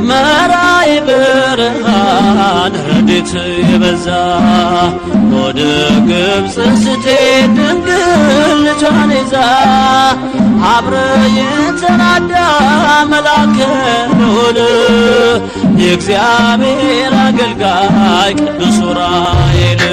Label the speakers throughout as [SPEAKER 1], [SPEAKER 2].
[SPEAKER 1] መራይ ብርሃን ረድኤት የበዛ ወደ ግብፅ ስትሄድ ድንግል ልጇን ይዛ አብረ የተናዳ መልአከ ልዑል የእግዚአብሔር አገልጋይ ቅዱስ ዑራኤል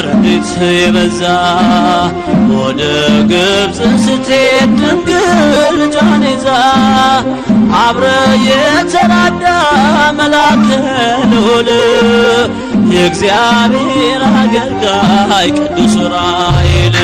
[SPEAKER 1] ረድኤት የበዛ ወደ ግብፅ ስትሄድ ድንግል ልጇን ይዛ አብረ የተራዳ መልአከ ልዑል የእግዚአብሔር አገልጋይ ቅዱስ ዑራኤል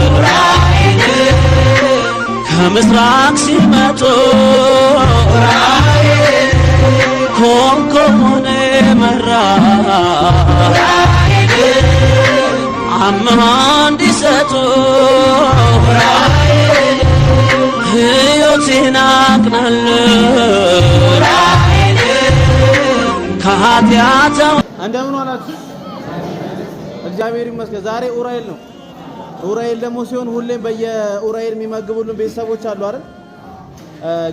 [SPEAKER 1] ዑራኤል ከምስራቅ ሲመጡ ዑራኤል ኮንኮኔ መራ ዑራኤል አምሃ እንዲሰጡ ዑራኤል ሕይወቴን አቅናለ ዑራኤል ከኃጢአት
[SPEAKER 2] እንደምን ዋላችሁ? እግዚአብሔር ይመስገን። ዛሬ ዑራኤል ነው። ዑራኤል ደግሞ ሲሆን ሁሌም በየዑራኤል የሚመግቡልን ቤተሰቦች አሉ አይደል?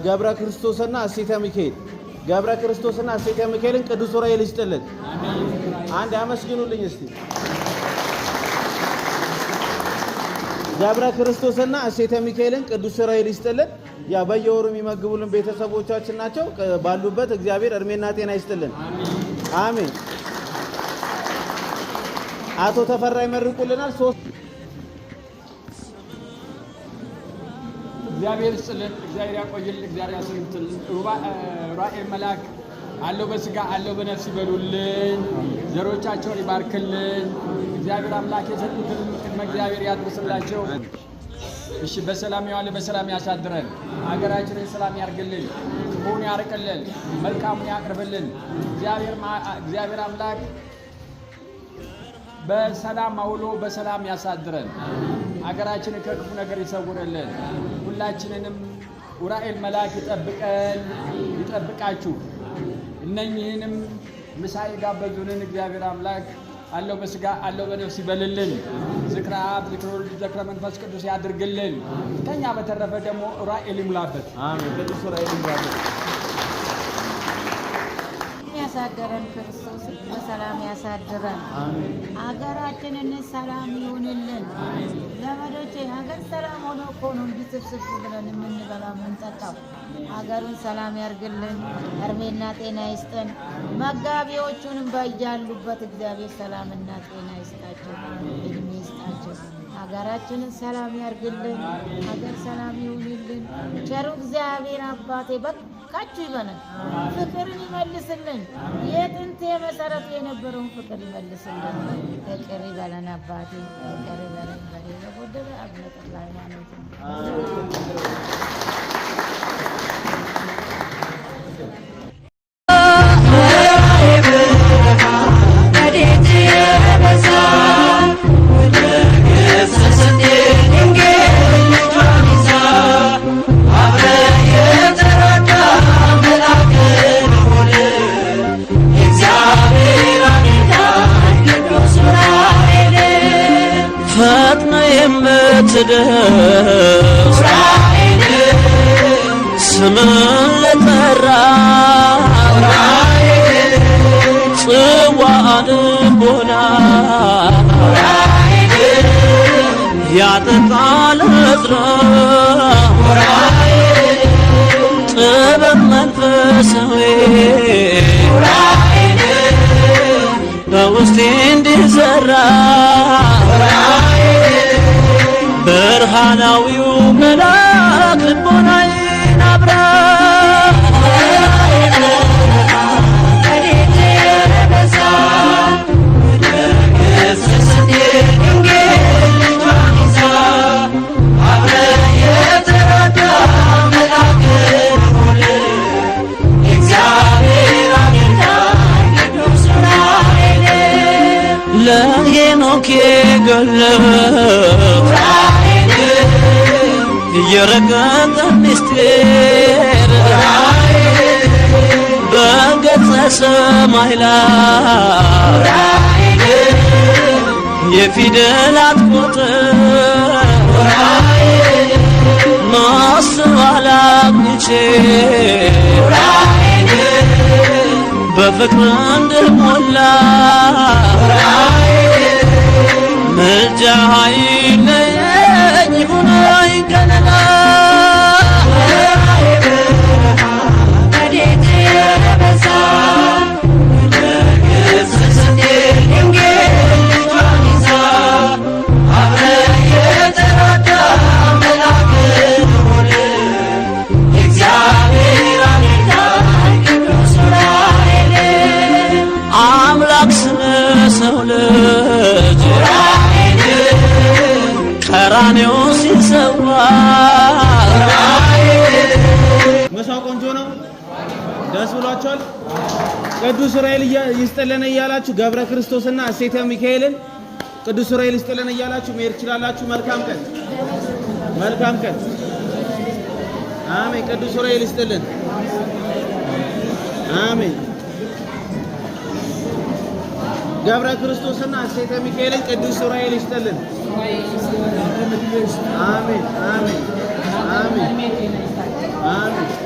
[SPEAKER 2] ገብረ ክርስቶስና እሴተ ሚካኤል ገብረ ክርስቶስና እሴተ ሚካኤልን ቅዱስ ዑራኤል ይስጥልን። አንድ አመስግኑልኝ እስቲ። ገብረ ክርስቶስና እሴተ ሚካኤልን ቅዱስ ዑራኤል ይስጥልን። ያ በየወሩ የሚመግቡልን ቤተሰቦቻችን ናቸው። ባሉበት እግዚአብሔር እድሜና ጤና ይስጥልን። አሜን። አቶ ተፈራ ይመርቁልናል።
[SPEAKER 3] እግዚአብሔር ይስጥልን፣ እግዚአብሔር ያቆይልን፣ እግዚአብሔር ያስርትልን። ዑራኤል መልአክ አለው በስጋ አለው በነፍስ ይበሉልን፣ ዘሮቻቸውን ይባርክልን። እግዚአብሔር አምላክ የሰጡትን ቅድመ እግዚአብሔር ያድርስላቸው። እሺ፣ በሰላም ያዋለ በሰላም ያሳድረን። ሀገራችንን ሰላም ያርግልን፣ ክፉን ያርቅልን፣ መልካሙን ያቅርብልን። እግዚአብሔር አምላክ በሰላም አውሎ በሰላም ያሳድረን። ሀገራችንን ከክፉ ነገር ይሰውርልን። ሁላችንንም ዑራኤል መልአክ ይጠብቀን፣ ይጠብቃችሁ። እነኚህንም ምሳ የጋበዙንን እግዚአብሔር አምላክ አለው በስጋ አለው በነፍስ ይበልልን። ዝክረ አብ፣ ዝክረ ወልድ፣ ዝክረ መንፈስ ቅዱስ ያድርግልን። ከኛ በተረፈ ደግሞ ዑራኤል ይሙላበት።
[SPEAKER 2] አሜን። ቅዱስ ዑራኤል ይሙላበት።
[SPEAKER 4] ያሳደረን ክርስቶስ በሰላም ያሳድረን። አገራችንን ሰላም ይሁንልን። ዘመዶቼ ሀገር ሰላም ሆኖ እኮ ነው እንዲህ ስብስብ ብለን የምንበላ የምንጠጣው። ሀገሩን ሰላም ያርግልን፣ እድሜና ጤና ይስጠን። መጋቢዎቹንም በያሉበት እግዚአብሔር ሰላምና ጤና ይስጣቸው፣ እድሜ ይስጣቸው። ሀገራችንን ሰላም ያርግልን፣ ሀገር ሰላም ይሁንልን። ቸሩ እግዚአብሔር አባቴ በቃችሁ ይበለን፣ ፍቅርን ይመልስልን። የጥንት የመሰረቱ የነበረውን ፍቅር ይመልስልን። ፍቅር ይበለን አባቴ፣ ፍቅር ይበለን። በሌላ ጎደለ አቡነ ተክለ ሃይማኖት
[SPEAKER 1] የምትደርስ ስምን ለጠራ ያጠጣል እዝራ ጥበብ መንፈሳዊ በውስጤ እንዲዘራ ብርሃናዊው መልአክ ልቦናዬን አብራ ለሄኖክ የገለጠ የረቀቀ ምስጢር በገጸ ሰማይ ላይ የፊደላት ቁጥር ማስተዋል አግኝቼ በፍቅር እንድሞላ ምልጃ አይለየኝ ሁነኝ ከለላ አምላክ ስለ ሰው ልጅ ቀራንዮ ሲሰዋ
[SPEAKER 2] ምሳው ቆንጆ ነው። ደስ ብሏችኋል? ቅዱስ ዑራኤል ይስጥልን እያላችሁ ገብረ ክርስቶስና እሴተ ሚካኤልን ቅዱስ ዑራኤል ይስጥልን እያላችሁ መሄድ ትችላላችሁ። መልካም ቀን፣ መልካም ቀን። አሜን። ቅዱስ ዑራኤል ይስጥልን። አሜን። ገብረ ክርስቶስና እሴተ ሚካኤልን ቅዱስ ዑራኤል ይስጥልን። አሜን፣ አሜን፣ አሜን፣ አሜን።